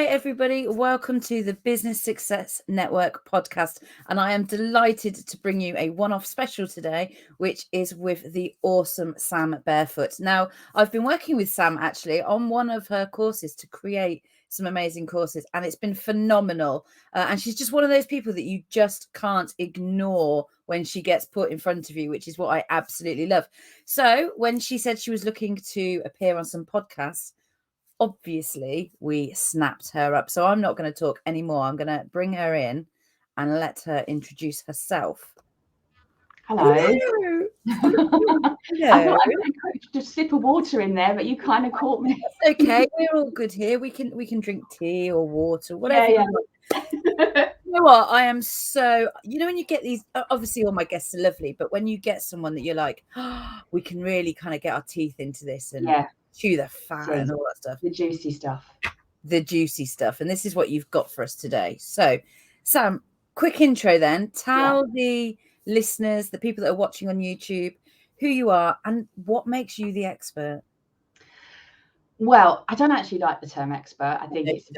Hi, everybody. Welcome to the Business Success Network podcast. And I am delighted to bring you a one-off special today, which is with the awesome Sam Barefoot. Now, I've been working with Sam actually on one of her courses to create some amazing courses, and it's been phenomenal. And she's just one of those people that you just can't ignore when she gets put in front of you, which is what I absolutely love. So when she said she was looking to appear on some podcasts, obviously we snapped her up. So I'm not going to talk anymore. I'm going to bring her in and let her introduce herself. Hello. Hello. I thought I could just sip of water in there, but you kind of caught me. That's okay. We're all good here. We can drink tea or water, whatever. Yeah. You know what? I am so, when you get these, obviously all my guests are lovely, but when you get someone that you're like, we can really kind of get our teeth into this and chew the fat and all that stuff. The juicy stuff. And this is what you've got for us today. So, Sam, quick intro then. Tell the listeners, the people that are watching on YouTube, who you are and what makes you the expert. Well, I don't actually like the term expert. I think it's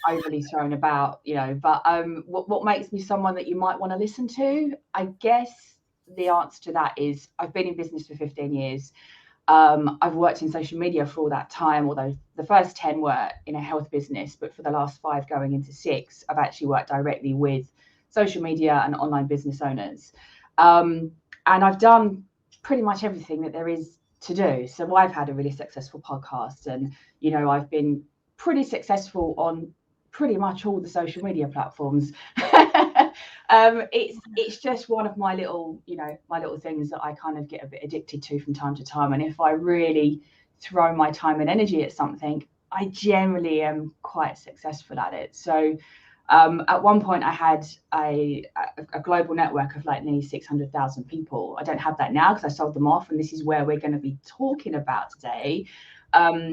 overly thrown about, but what makes me someone that you might want to listen to? I guess the answer to that is I've been in business for 15 years. I've worked in social media for all that time, although the first 10 were in a health business, but for the last 5 going into 6, I've actually worked directly with social media and online business owners. And I've done pretty much everything that there is to do. So I've had a really successful podcast and, I've been pretty successful on pretty much all the social media platforms. It's just one of my little things that I kind of get a bit addicted to from time to time. And if I really throw my time and energy at something, I generally am quite successful at it. So at one point I had a global network of like nearly 600,000 people. I don't have that now because I sold them off. And this is where we're going to be talking about today,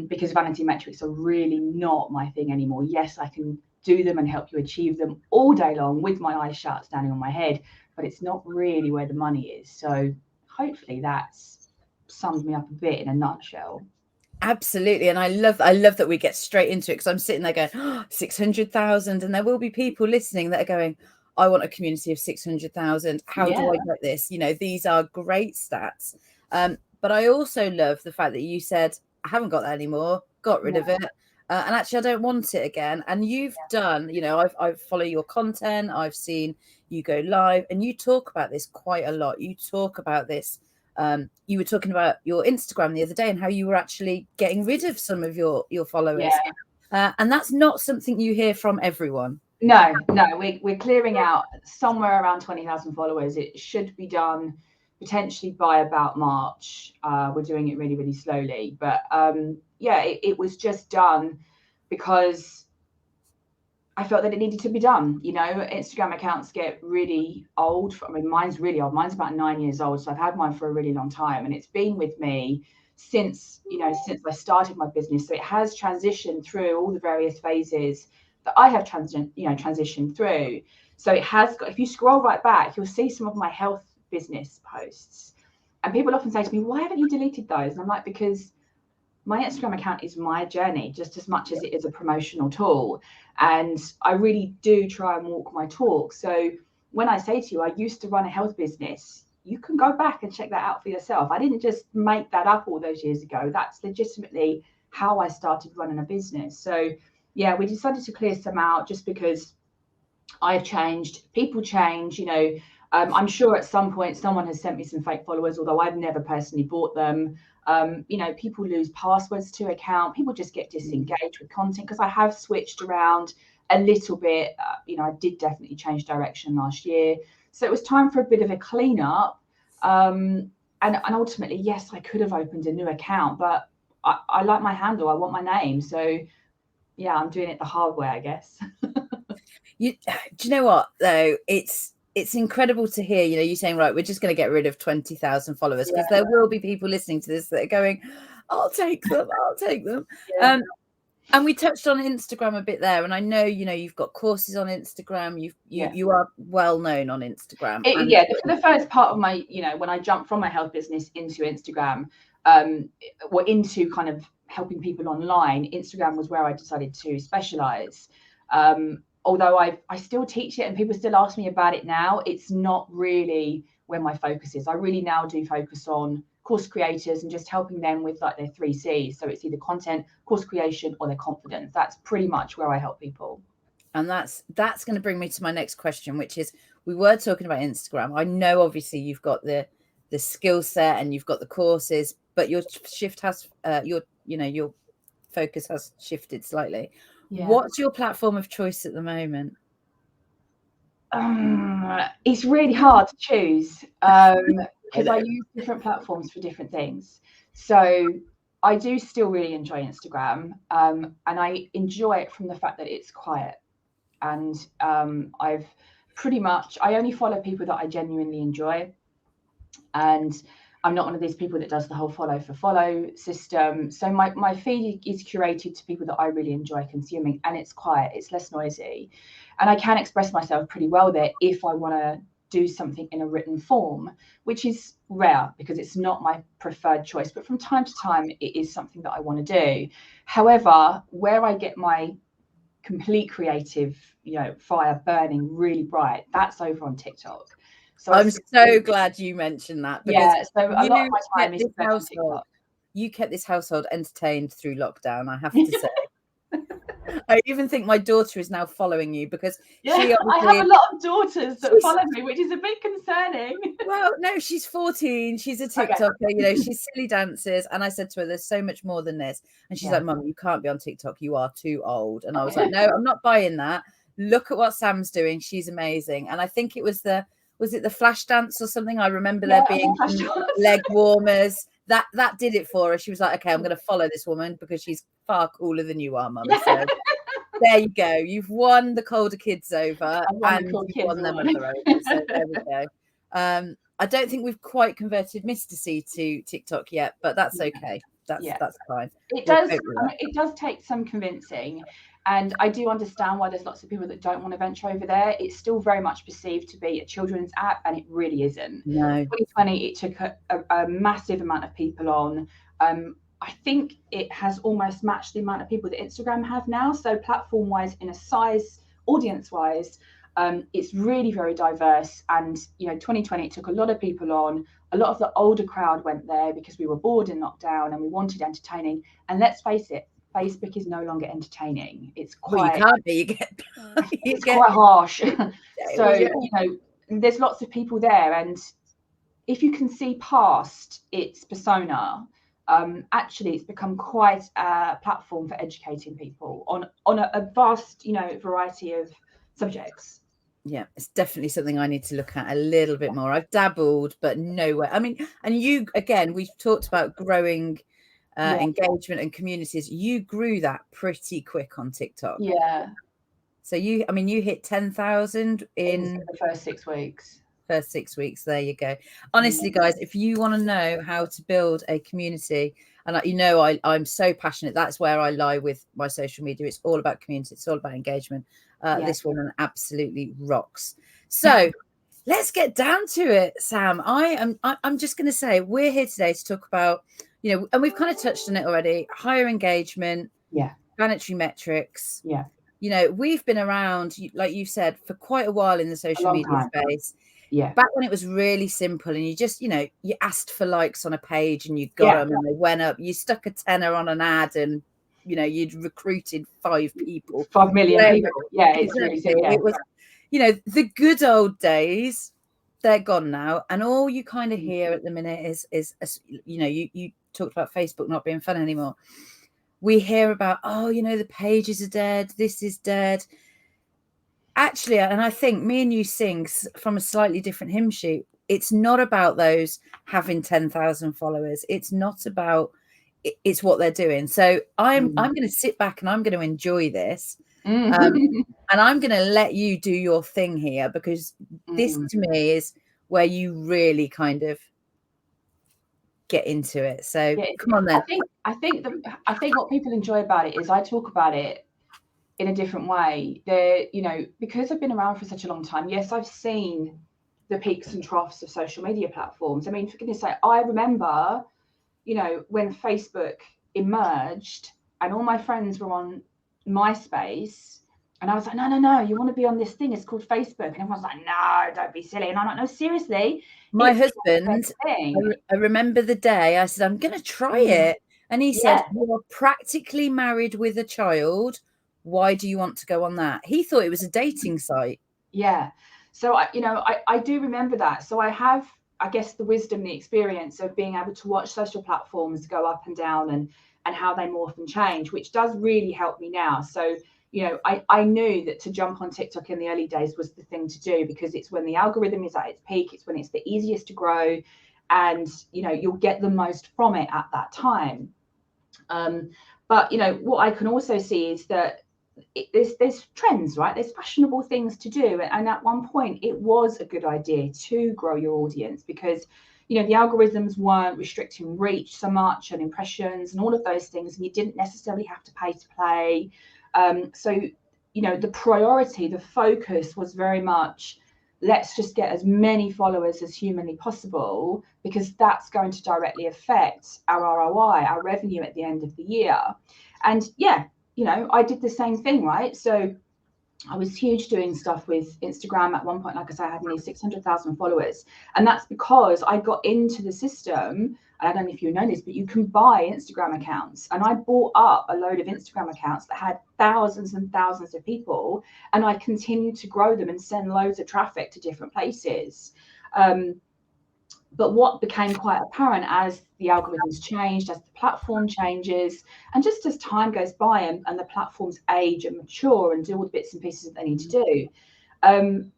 because vanity metrics are really not my thing anymore. Yes, I can do them and help you achieve them all day long with my eyes shut, standing on my head, but it's not really where the money is. So hopefully that's summed me up a bit in a nutshell. Absolutely. And I love that we get straight into it, because I'm sitting there going, 600,000. And there will be people listening that are going, I want a community of 600,000. How do I get this? These are great stats. But I also love the fact that you said, I haven't got that anymore, got rid of it. And actually, I don't want it again. And you've done, I follow your content. I've seen you go live and you talk about this quite a lot. You talk about this. You were talking about your Instagram the other day and how you were actually getting rid of some of your followers. And that's not something you hear from everyone. No, we're clearing out somewhere around 20,000 followers. It should be done potentially by about March. We're doing it really, really slowly. But it was just done because I felt that it needed to be done. Instagram accounts get really old. Mine's really old. Mine's about 9 years old. So I've had mine for a really long time. And it's been with me since I started my business. So it has transitioned through all the various phases that I have transitioned through. So it has got, if you scroll right back, you'll see some of my health business posts. And people often say to me, why haven't you deleted those? And I'm like, because my Instagram account is my journey just as much as it is a promotional tool. And I really do try and walk my talk. So when I say to you, I used to run a health business, you can go back and check that out for yourself. I didn't just make that up all those years ago. That's legitimately how I started running a business. So we decided to clear some out just because I've changed, people change, I'm sure at some point someone has sent me some fake followers, although I've never personally bought them. People lose passwords to account. People just get disengaged with content because I have switched around a little bit. I did definitely change direction last year. So it was time for a bit of a cleanup. And ultimately, yes, I could have opened a new account, but I like my handle. I want my name. So I'm doing it the hard way, I guess. Do you know what, though? It's incredible to hear, you saying, right, we're just going to get rid of 20,000 followers, because there will be people listening to this that are going, I'll take them. And we touched on Instagram a bit there. And I know, you've got courses on Instagram. You are well known on Instagram. For the first part of my, when I jumped from my health business into Instagram, were into kind of helping people online, Instagram was where I decided to specialize. Although I still teach it and people still ask me about it now, it's not really where my focus is. I really now do focus on course creators and just helping them with like their 3 C's. So it's either content, course creation, or their confidence. That's pretty much where I help people. And that's going to bring me to my next question, which is, we were talking about Instagram. I know obviously you've got the skill set and you've got the courses, but your shift has your focus has shifted slightly. Yeah. What's your platform of choice at the moment? It's really hard to choose because I use different platforms for different things. So I do still really enjoy Instagram, and I enjoy it from the fact that it's quiet. And I only follow people that I genuinely enjoy. And I'm not one of these people that does the whole follow for follow system. So my feed is curated to people that I really enjoy consuming, and it's quiet, it's less noisy. And I can express myself pretty well there if I want to do something in a written form, which is rare because it's not my preferred choice. But from time to time, it is something that I want to do. However, where I get my complete creative, fire burning really bright, that's over on TikTok. So I'm so glad you mentioned that, because so a lot of my time is spent on TikTok. You kept this household entertained through lockdown, I have to say. I even think my daughter is now following you because I have a lot of daughters that follow me, which is a bit concerning. Well, no, she's 14. She's a TikToker. Okay. She's silly dances. And I said to her, there's so much more than this. And she's like, Mum, you can't be on TikTok. You are too old. And I was like, no, I'm not buying that. Look at what Sam's doing. She's amazing. And I think it was the flash dance or something? I remember there being leg warmers. That did it for her. She was like, okay, I'm going to follow this woman because she's far cooler than you are, Mum. So there you go. You've won the Calder kids over, and you've won their mother over. So there we go. I don't think we've quite converted Mr. C to TikTok yet, but that's okay. That's fine. It does take some convincing. And I do understand why there's lots of people that don't want to venture over there. It's still very much perceived to be a children's app, and it really isn't. No. 2020, it took a massive amount of people on. I think it has almost matched the amount of people that Instagram have now. So platform-wise, in a size, audience-wise, it's really very diverse. And, 2020, it took a lot of people on. A lot of the older crowd went there because we were bored in lockdown and we wanted entertaining. And let's face it, Facebook is no longer entertaining. It's quite. Well, you can't be. It's quite harsh. So there's lots of people there, and if you can see past its persona, actually, it's become quite a platform for educating people on a vast, variety of subjects. Yeah, it's definitely something I need to look at a little bit more. I've dabbled, but nowhere. I mean, and you again, we've talked about growing. Engagement and communities. You grew that pretty quick on TikTok. Yeah. So you hit 10,000 in the first 6 weeks. First 6 weeks. There you go. Honestly, guys, if you want to know how to build a community, and I'm so passionate. That's where I lie with my social media. It's all about community. It's all about engagement. This woman absolutely rocks. So let's get down to it, Sam. I'm just going to say we're here today to talk about. And we've kind of touched on it already, higher engagement, planetary metrics. Yeah. We've been around, like you said, for quite a while in the social media space. Yeah. Back when it was really simple and you just, you asked for likes on a page and you got them and they went up. You stuck a tenner on an ad and, you'd recruited 5 people. 5 million people. Yeah, it's really simple. It was, the good old days, they're gone now. And all you kind of hear at the minute is you talked about Facebook not being fun anymore. We hear about, the pages are dead. This is dead. Actually, and I think me and you sing from a slightly different hymn sheet. It's not about those having 10,000 followers. It's not about, it's what they're doing. So I'm going to sit back and I'm going to enjoy this. And I'm going to let you do your thing here, because this to me is where you really kind of get into it. So come on then. I think what people enjoy about it is I talk about it in a different way. Because I've been around for such a long time. Yes, I've seen the peaks and troughs of social media platforms. I mean, for goodness sake, I remember you know, when Facebook emerged and all my friends were on MySpace, and I was like, no, you want to be on this thing, it's called Facebook. And everyone's like, no, don't be silly. And I'm like, no, seriously. My husband, I remember the day I said, I'm going to try it. And he said, you are practically married with a child. Why do you want to go on that? He thought it was a dating site. Yeah. So, I do remember that. So I have, I guess, the wisdom, the experience of being able to watch social platforms go up and down and how they morph and change, which does really help me now. So, you know, I knew that to jump on TikTok in the early days was the thing to do, because it's when the algorithm is at its peak, it's when it's the easiest to grow, and, you know, you'll get the most from it at that time. But, you know, what I can also see is that there's trends, right? There's fashionable things to do. And at one point, it was a good idea to grow your audience, because, you know, the algorithms weren't restricting reach so much and impressions and all of those things. And you didn't necessarily have to pay to play. So, you know, the priority, the focus was very much, let's just get as many followers as humanly possible, because that's going to directly affect our ROI, our revenue at the end of the year. And yeah, you know, I did the same thing, right? So I was huge doing stuff with Instagram at one point. Like I said, I had nearly 600,000 followers. And that's because I got into the system. I don't know if you know this, but you can buy Instagram accounts. And I bought up a load of Instagram accounts that had thousands and thousands of people. And I continued to grow them and send loads of traffic to different places. But what became quite apparent as the algorithms changed, as the platform changes, and just as time goes by and the platforms age and mature and do all the bits and pieces that they need to do,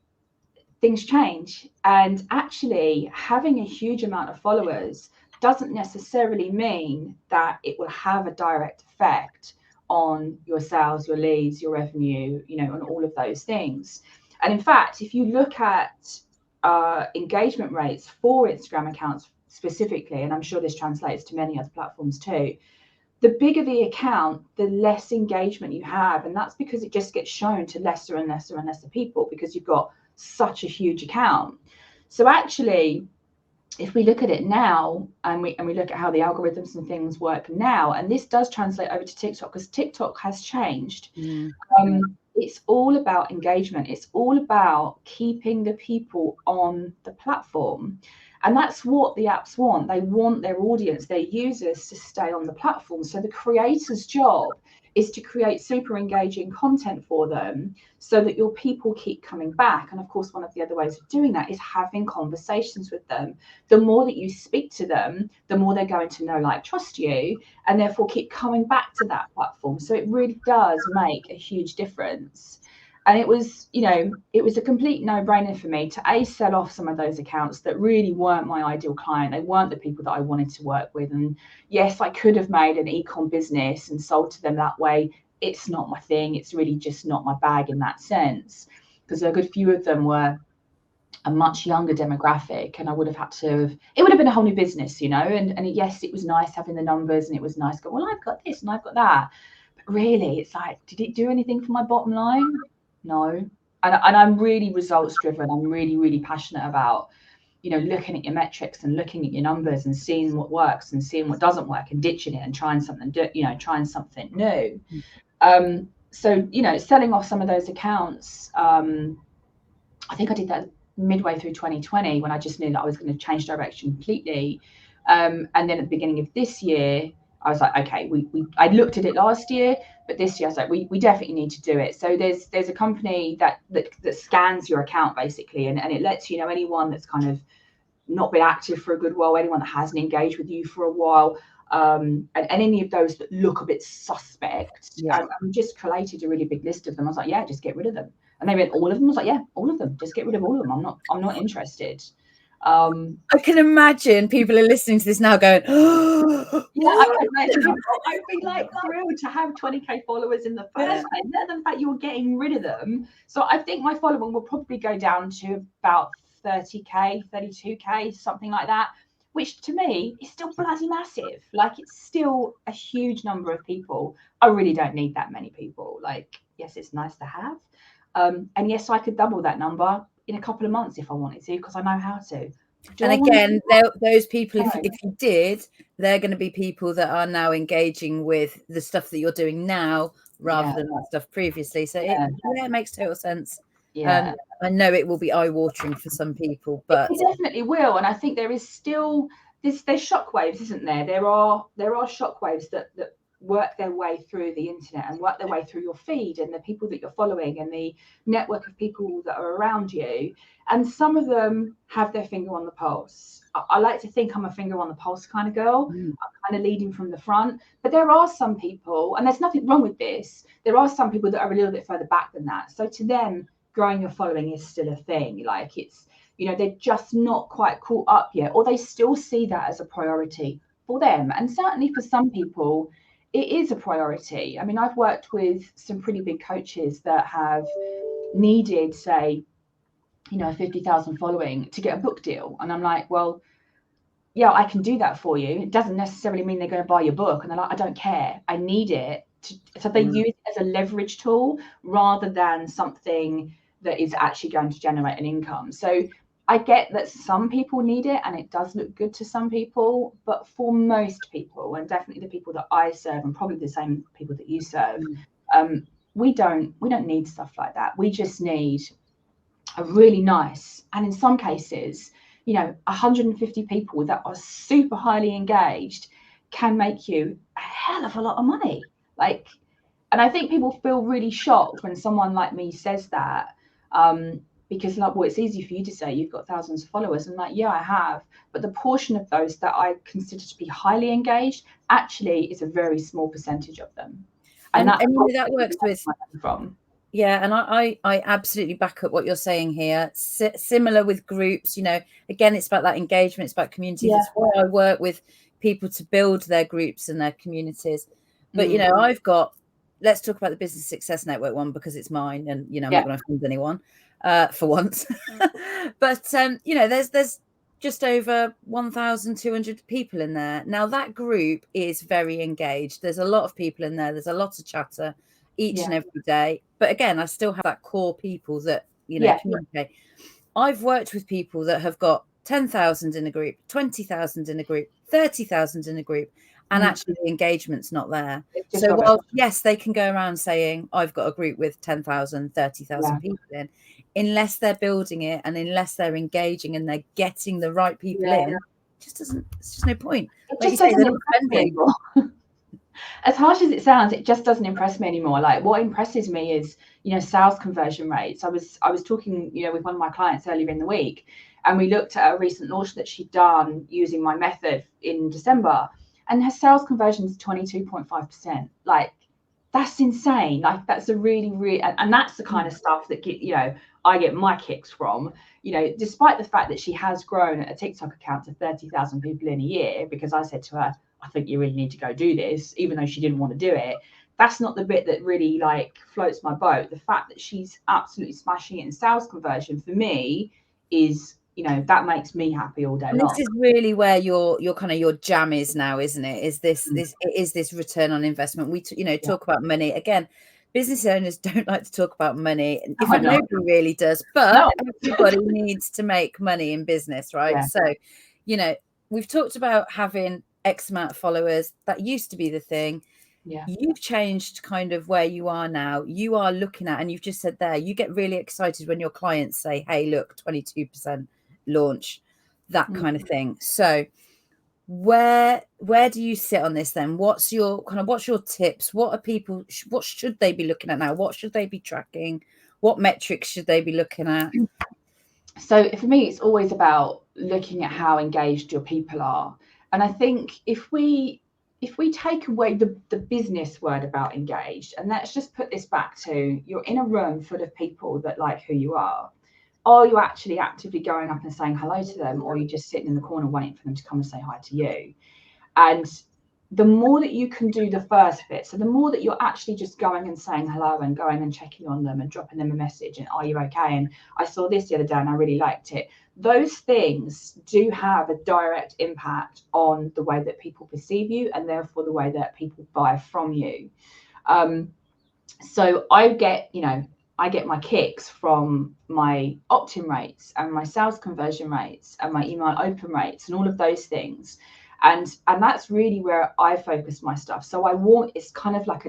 things change. And actually, having a huge amount of followers doesn't necessarily mean that it will have a direct effect on your sales, your leads, your revenue, you know, and all of those things. And in fact, if you look at engagement rates for Instagram accounts specifically, and I'm sure this translates to many other platforms too, the bigger the account, the less engagement you have. And that's because it just gets shown to lesser and lesser and lesser people, because you've got such a huge account. So actually, if we look at it now and we look at how the algorithms and things work now, and this does translate over to TikTok, because TikTok has changed. It's all about engagement. It's all about keeping the people on the platform. And that's what the apps want. They want their audience, their users, to stay on the platform. So the creator's job is to create super engaging content for them so that your people keep coming back. And of course, one of the other ways of doing that is having conversations with them. The more that you speak to them, the more they're going to know, like, trust you, and therefore keep coming back to that platform. So it really does make a huge difference. And it was, you know, it was a complete no-brainer for me to sell off some of those accounts that really weren't my ideal client. They weren't the people that I wanted to work with. And yes, I could have made an e-com business and sold to them that way. It's not my thing. It's really just not my bag in that sense, because a good few of them were a much younger demographic, and I would have had to it would have been a whole new business, you know. And yes, it was nice having the numbers, and it was nice going, well, I've got this and I've got that. But really, it's like, did it do anything for my bottom line? No. And I'm really results driven. I'm really, really passionate about, you know, looking at your metrics and looking at your numbers and seeing what works and seeing what doesn't work and ditching it and trying something new. So, you know, selling off some of those accounts, I think I did that midway through 2020, when I just knew that I was going to change direction completely. And then at the beginning of this year, I was like, okay, I looked at it last year, but this year I was like, we definitely need to do it. So there's a company that scans your account basically, and it lets you know anyone that's kind of not been active for a good while, anyone that hasn't engaged with you for a while, and any of those that look a bit suspect. Yeah. And we just collated a really big list of them. I was like, yeah, just get rid of them. And they went, all of them? I was like, yeah, all of them. Just get rid of all of them. I'm not interested. I can imagine people are listening to this now going, oh, yeah, I'd be like thrilled to have 20k followers in the first place. Let them fact you're getting rid of them. So I think my following will probably go down to about 30k, 32k, something like that, which to me is still bloody massive. Like, it's still a huge number of people. I really don't need that many people. Like, yes, it's nice to have. And yes, I could double that number in a couple of months if I wanted to, because I know how to. And again, those people, if you did, they're going to be people that are now engaging with the stuff that you're doing now rather than that stuff previously. So it makes total sense. Yeah. I know it will be eye-watering for some people, but it definitely will. And I think there is still there's shockwaves, isn't there? There are shockwaves that work their way through the internet and work their way through your feed and the people that you're following and the network of people that are around you. And some of them have their finger on the pulse. I like to think I'm a finger on the pulse kind of girl. I'm kind of leading from the front. But there are some people, and there's nothing wrong with this, there are some people that are a little bit further back than that. So to them, growing your following is still a thing. Like it's, you know, they're just not quite caught up yet, or they still see that as a priority for them. And certainly for some people, it is a priority. I mean, I've worked with some pretty big coaches that have needed, say, you know, 50,000 following to get a book deal. And I'm like, well, yeah, I can do that for you. It doesn't necessarily mean they're going to buy your book. And they're like, I don't care. I need it. So they use it as a leverage tool rather than something that is actually going to generate an income. So I get that some people need it and it does look good to some people, but for most people, and definitely the people that I serve and probably the same people that you serve, we don't need stuff like that. We just need a really nice, and in some cases, you know, 150 people that are super highly engaged can make you a hell of a lot of money. Like, and I think people feel really shocked when someone like me says that. Because like, well, it's easy for you to say you've got thousands of followers. And like, yeah, I have. But the portion of those that I consider to be highly engaged actually is a very small percentage of them. And that works with from. Yeah, and I absolutely back up what you're saying here. Similar with groups, you know, again, it's about that engagement, it's about community. That's why I work with people to build their groups and their communities. But, you know, let's talk about the Business Success Network one because it's mine and, you know, I'm not going to offend anyone for once. But, you know, there's just over 1,200 people in there. Now, that group is very engaged. There's a lot of people in there. There's a lot of chatter each and every day. But again, I still have that core people that, you know, communicate. I've worked with people that have got 10,000 in a group, 20,000 in a group, 30,000 in a group, and actually the engagement's not there. So while, yes, they can go around saying, I've got a group with 10,000, 30,000 people in, unless they're building it and unless they're engaging and they're getting the right people in, it's just no point. Like you say, they're not friendly. As harsh as it sounds, it just doesn't impress me anymore. Like what impresses me is, you know, sales conversion rates. I was talking, you know, with one of my clients earlier in the week, and we looked at a recent launch that she'd done using my method in December, and her sales conversion is 22.5%. Like that's insane. Like that's a really, and that's the kind of stuff that I get my kicks from. You know, despite the fact that she has grown a TikTok account to 30,000 people in a year, because I said to her, I think you really need to go do this, even though she didn't want to do it. That's not the bit that really like floats my boat. The fact that she's absolutely smashing it in sales conversion for me is, you know, that makes me happy all day long. This is really where your kind of your jam is now, isn't it? Is this return on investment? We talk about money again. Business owners don't like to talk about money. In fact, nobody really does, but everybody needs to make money in business, right? So, you know, we've talked about having X amount of followers. That used to be the thing. You've changed kind of where you are now. You are looking at, and you've just said there, you get really excited when your clients say, hey, look, 22% launch, that kind of thing. So where do you sit on this then? What's your tips? What should they be looking at now? What should they be tracking? What metrics should they be looking at? So for me, it's always about looking at how engaged your people are. And I think if we take away the business word about engaged, and let's just put this back to, you're in a room full of people that like who you are you actually actively going up and saying hello to them, or are you just sitting in the corner waiting for them to come and say hi to you? And the more that you can do the first bit, so the more that you're actually just going and saying hello and going and checking on them and dropping them a message and are you okay? And I saw this the other day and I really liked it. Those things do have a direct impact on the way that people perceive you and therefore the way that people buy from you. So I get my kicks from my opt-in rates and my sales conversion rates and my email open rates and all of those things. And that's really where I focus my stuff. So it's kind of like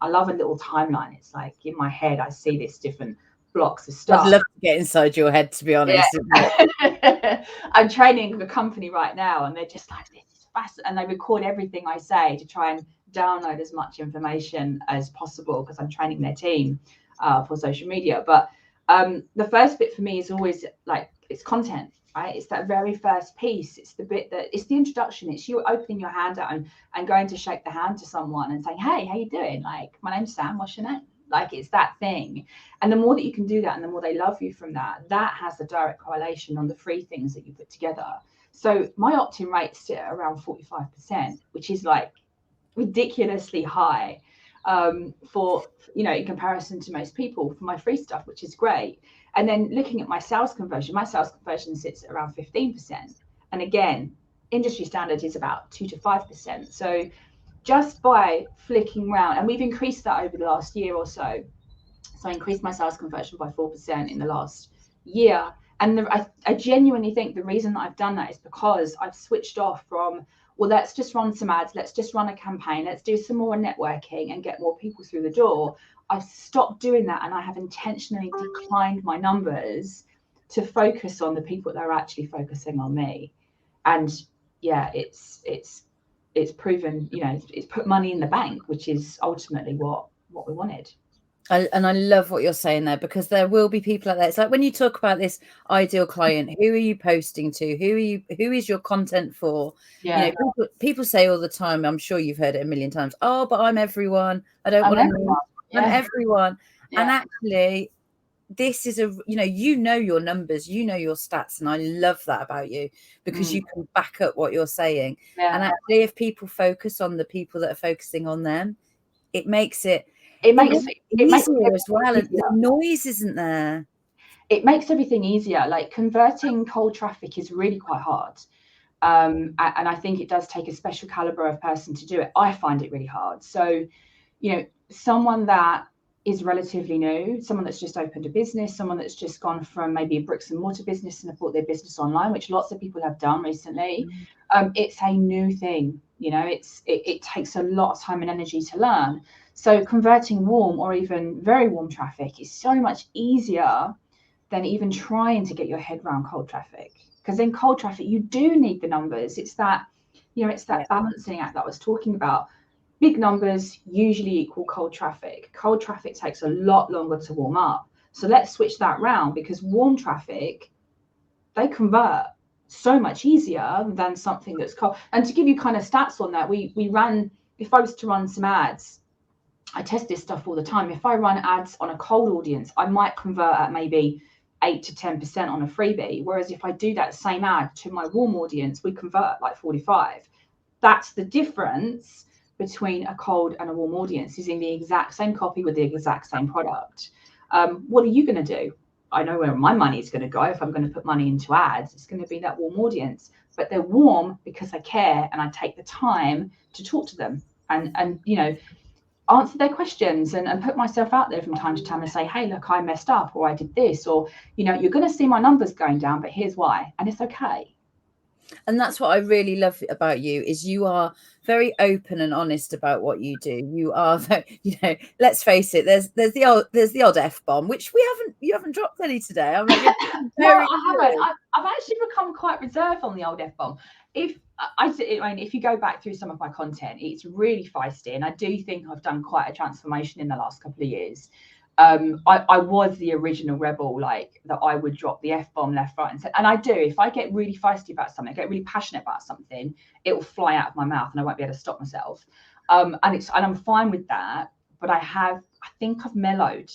I love a little timeline. It's like in my head, I see this different blocks of stuff. I'd love to get inside your head, to be honest. Yeah. I'm training a company right now, and they're just like, this is fast. And they record everything I say to try and download as much information as possible, because I'm training their team for social media. But the first bit for me is always like, it's content, right? It's that very first piece. It's the bit it's the introduction. It's you opening your hand out and going to shake the hand to someone and saying, hey, how you doing? Like, my name's Sam, what's your name? Like, it's that thing. And the more that you can do that, and the more they love you from that has a direct correlation on the free things that you put together. So my opt-in rates sit at around 45%, which is like ridiculously high for, in comparison to most people for my free stuff, which is great. And then looking at my sales conversion sits at around 15%. And again, industry standard is about 2 to 5%. So just by flicking around, and we've increased that over the last year or so. So I increased my sales conversion by 4% in the last year. And I genuinely think the reason that I've done that is because I've switched off from, well, let's just run some ads, let's just run a campaign, let's do some more networking and get more people through the door. I've stopped doing that, and I have intentionally declined my numbers to focus on the people that are actually focusing on me. And yeah, it's proven, it's put money in the bank, which is ultimately what we wanted. And I love what you're saying there, because there will be people out there. It's like when you talk about this ideal client, who are you posting to? Who is your content for? Yeah. People say all the time, I'm sure you've heard it a million times, oh, but I'm everyone. I don't want to know. I'm everyone. Yeah. And actually, this is you know your numbers, you know your stats, and I love that about you, because you can back up what you're saying. Yeah. And actually, if people focus on the people that are focusing on them, it makes it easier as well. And the noise isn't there. It makes everything easier. Like, converting cold traffic is really quite hard. And I think it does take a special caliber of person to do it. I find it really hard. So, someone that is relatively new, someone that's just opened a business, someone that's just gone from maybe a bricks and mortar business and have brought their business online, which lots of people have done recently. It's a new thing. It takes a lot of time and energy to learn. So converting warm or even very warm traffic is so much easier than even trying to get your head around cold traffic. Because in cold traffic, you do need the numbers. It's that, balancing act that I was talking about. Big numbers usually equal cold traffic. Cold traffic takes a lot longer to warm up. So let's switch that round, because warm traffic, they convert so much easier than something that's cold. And to give you kind of stats on that, we ran, if I was to run some ads, I test this stuff all the time. If I run ads on a cold audience, I might convert at maybe 8 to 10% on a freebie. Whereas if I do that same ad to my warm audience, we convert like 45. That's the difference between a cold and a warm audience, using the exact same copy with the exact same product. What are you going to do? I know where my money is going to go. If I'm going to put money into ads, it's going to be that warm audience. But they're warm because I care and I take the time to talk to them and answer their questions and put myself out there from time to time and say, hey, look, I messed up, or I did this, or, you're going to see my numbers going down, but here's why. And it's okay. And that's what I really love about you, is you are very open and honest about what you do. You are, let's face it, there's the odd F-bomb, which you haven't dropped any today. I mean, no, I haven't. I've actually become quite reserved on the old F-bomb. If you go back through some of my content, it's really feisty, and I do think I've done quite a transformation in the last couple of years. I was the original rebel, like that I would drop the F-bomb left, right, and center. And I do. If I get really feisty about something, I get really passionate about something, it will fly out of my mouth and I won't be able to stop myself. And I'm fine with that. But I think I've mellowed.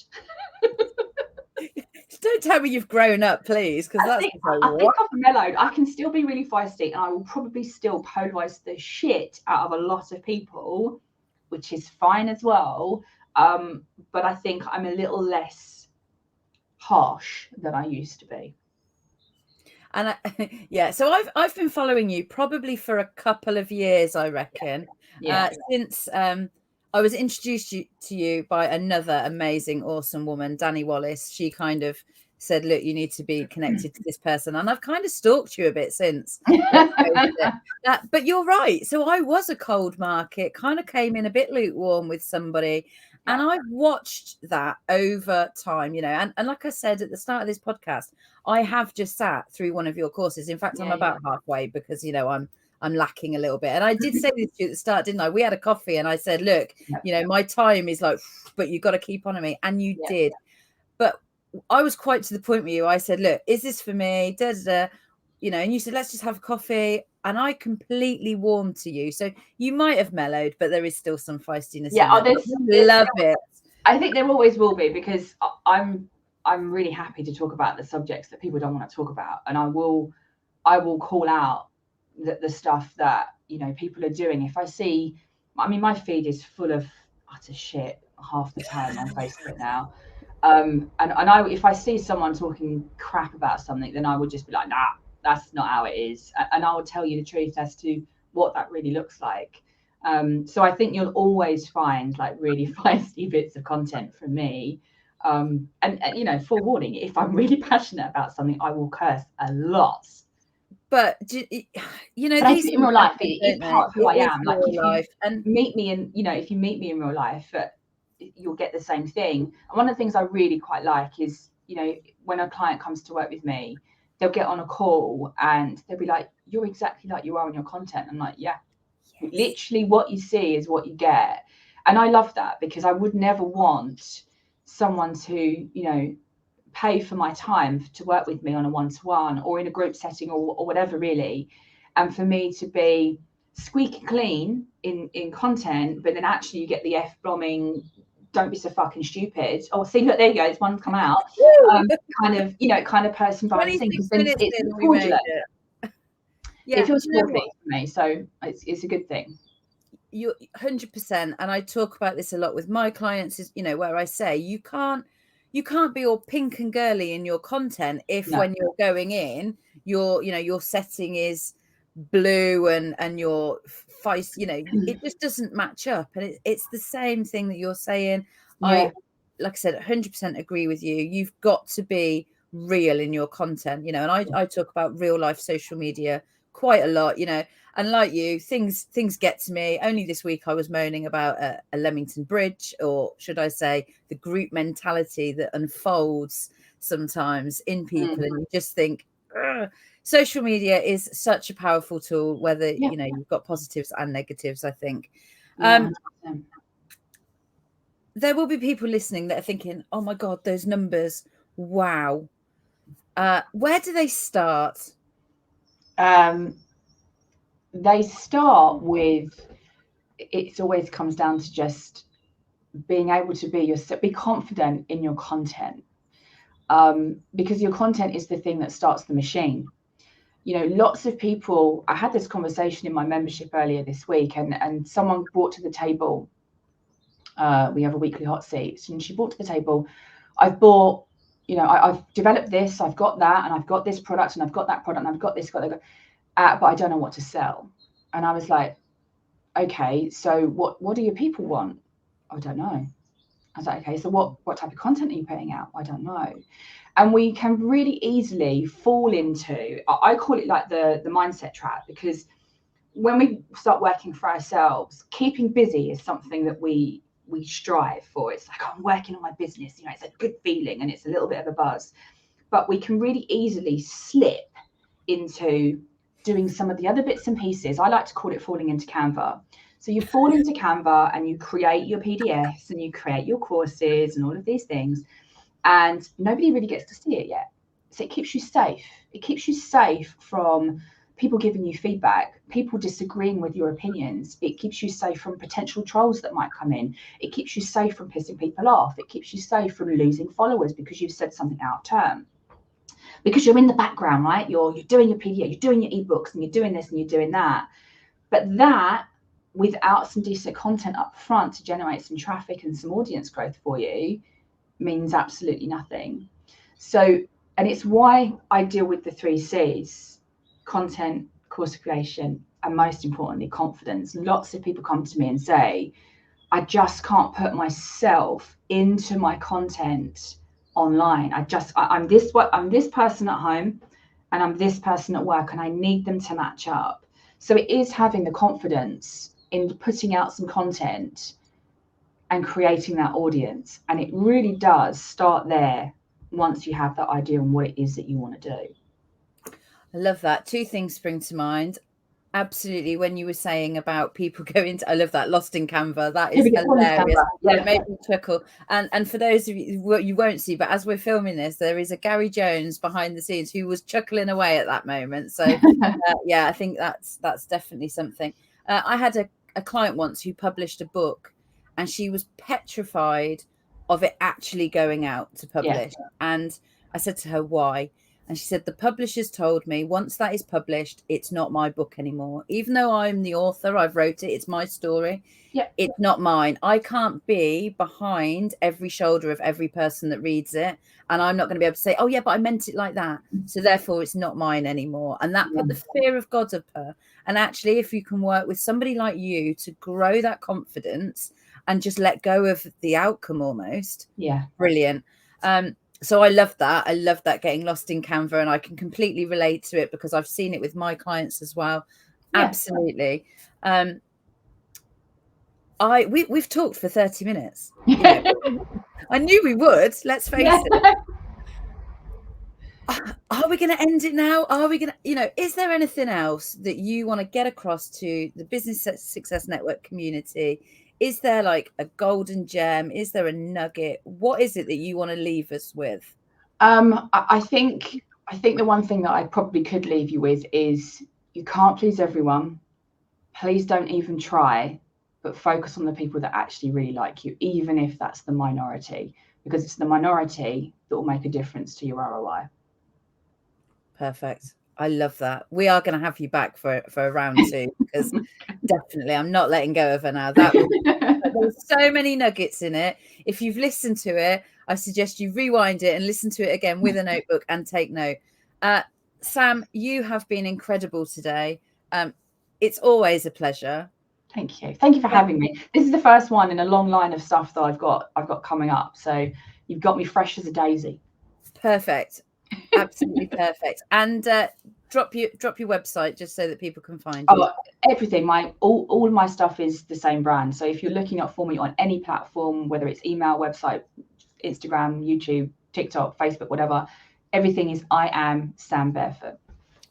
Don't tell me you've grown up, please, because I think I've mellowed. I can still be really feisty, and I will probably still polarize the shit out of a lot of people, which is fine as well. But I think I'm a little less harsh than I used to be. And so I've been following you probably for a couple of years, I reckon. Since I was introduced to you by another amazing, awesome woman, Danny Wallace. She kind of said, look, you need to be connected to this person. And I've kind of stalked you a bit since. But you're right. So I was a cold market, kind of came in a bit lukewarm with somebody. Yeah. And I've watched that over time, you know, and like I said at the start of this podcast, I have just sat through one of your courses. In fact, I'm about halfway because, you know, I'm lacking a little bit. And I did say this to you at the start, didn't I? We had a coffee and I said, look, you know, my time is like, but you've got to keep on at me. And you did. But I was quite to the point with you. I said, look, is this for me? Da, da, da. You know, and you said, let's just have a coffee. And I completely warmed to you. So you might have mellowed, but there is still some feistiness. Yeah, in there. Love it. I think there always will be, because I'm really happy to talk about the subjects that people don't want to talk about. And I will call out the stuff that, you know, people are doing. If I see, I mean, my feed is full of utter shit half the time on Facebook now. And if I see someone talking crap about something, then I would just be like, nah, that's not how it is. And I will tell you the truth as to what that really looks like. So I think you'll always find like really feisty bits of content from me. And you know, forewarning, if I'm really passionate about something, I will curse a lot. But you know, these in real life, it is part of who I am. Like, if life. And meet me in, you know, if you meet me in real life, you'll get the same thing. And one of the things I really quite like is, you know, when a client comes to work with me, they'll get on a call and they'll be like, you're exactly like you are in your content. I'm like, yeah, yes. Literally what you see is what you get. And I love that, because I would never want someone to, you know, pay for my time to work with me on a one-to-one or in a group setting or whatever, really. And for me to be squeaky clean in content, but then actually you get the F-bombing, don't be so fucking stupid. Oh, see, look, there you go. It's one come out. Kind of, you know, kind of person behind the scenes. It's fraudulent. Yeah, it feels filthy for me. So it's a good thing. You're 100%. And I talk about this a lot with my clients, is, you know, where I say you can't be all pink and girly in your content if when you're going in, your setting is blue and your face, you know, it just doesn't match up. And it's the same thing that you're saying. Like I said, 100% agree with you. You've got to be real in your content, you know, and I talk about real life social media quite a lot, you know, and like you, things get to me. Only this week I was moaning about a Leamington Bridge, or should I say the group mentality that unfolds sometimes in people. And you just think, social media is such a powerful tool, whether, you know, you've got positives and negatives, I think. There will be people listening that are thinking, oh my God, those numbers. Wow. Where do they start? They start with, it always comes down to just being able to be confident in your content, because your content is the thing that starts the machine. You know, lots of people, I had this conversation in my membership earlier this week, and someone brought to the table, we have a weekly hot seat, and she brought to the table, I've bought, you know, I've developed this, I've got that, and I've got this product, and I've got that product, and I've got this, got that, but I don't know what to sell. And I was like, okay, so what do your people want? I don't know. I was like, okay, so what type of content are you putting out? I don't know. And we can really easily fall into, I call it like the mindset trap, because when we start working for ourselves, keeping busy is something that we strive for. It's like, I'm working on my business, you know, it's a good feeling and it's a little bit of a buzz. But we can really easily slip into doing some of the other bits and pieces. I like to call it falling into Canva. So you fall into Canva and you create your PDFs and you create your courses and all of these things, and nobody really gets to see it yet. So it keeps you safe. It keeps you safe from people giving you feedback, people disagreeing with your opinions. It keeps you safe from potential trolls that might come in. It keeps you safe from pissing people off. It keeps you safe from losing followers because you've said something out of turn. Because you're in the background, right? You're doing your PDF, you're doing your ebooks, and you're doing this and you're doing that. But that, without some decent content up front to generate some traffic and some audience growth for you, means absolutely nothing. So, and it's why I deal with the 3 C's: content, course creation, and most importantly, confidence. Lots of people come to me and say, I just can't put myself into my content online. I'm this person at home and I'm this person at work, and I need them to match up. So it is having the confidence in putting out some content and creating that audience. And it really does start there once you have that idea on what it is that you want to do. I love that. Two things spring to mind. Absolutely. When you were saying about people going to, I love that, lost in Canva. That is hilarious. Yeah. It made me chuckle. And for those of you, what you won't see, but as we're filming this, there is a Gary Jones behind the scenes who was chuckling away at that moment. So yeah, I think that's definitely something. I had a client once who published a book, and she was petrified of it actually going out to publish. Yeah. And I said to her, why? And she said, the publishers told me once that is published, it's not my book anymore. Even though I'm the author, I've wrote it, it's my story. Yeah. It's not mine. I can't be behind every shoulder of every person that reads it. And I'm not going to be able to say, oh, yeah, but I meant it like that. So therefore, it's not mine anymore. And that put the fear of God of her. And actually, if you can work with somebody like you to grow that confidence and just let go of the outcome almost. Yeah. Brilliant. So I love that. I love that, getting lost in Canva, and I can completely relate to it because I've seen it with my clients as well. Yeah. Absolutely. We've talked for 30 minutes. You know, I knew we would. Let's face it. Are we going to end it now? Are we going to, is there anything else that you want to get across to the Business Success Network community? Is there like a golden gem? Is there a nugget? What is it that you want to leave us with? I think the one thing that I probably could leave you with is you can't please everyone. Please don't even try, but focus on the people that actually really like you, even if that's the minority, because it's the minority that will make a difference to your ROI. Perfect. I love that. We are going to have you back for a round 2, because definitely I'm not letting go of her now. There's so many nuggets in it. If you've listened to it, I suggest you rewind it and listen to it again with a notebook and take note. Sam, you have been incredible today. It's always a pleasure. Thank you. Thank you for having me. This is the first one in a long line of stuff that I've got coming up. So you've got me fresh as a daisy. Perfect. Absolutely perfect. And drop your website just so that people can find you. Everything. All of my stuff is the same brand. So if you're looking up for me on any platform, whether it's email, website, Instagram, YouTube, TikTok, Facebook, whatever, everything is I am Sam Barefoot.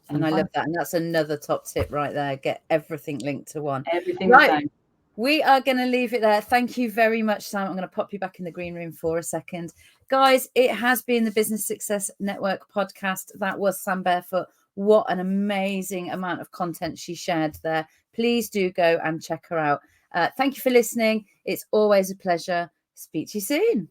And I love that. And that's another top tip right there. Get everything linked to one. Everything the same. We are going to leave it there. Thank you very much, Sam. I'm going to pop you back in the green room for a second. Guys, it has been the Business Success Network podcast. That was Sam Barefoot. What an amazing amount of content she shared there. Please do go and check her out. Thank you for listening. It's always a pleasure. Speak to you soon.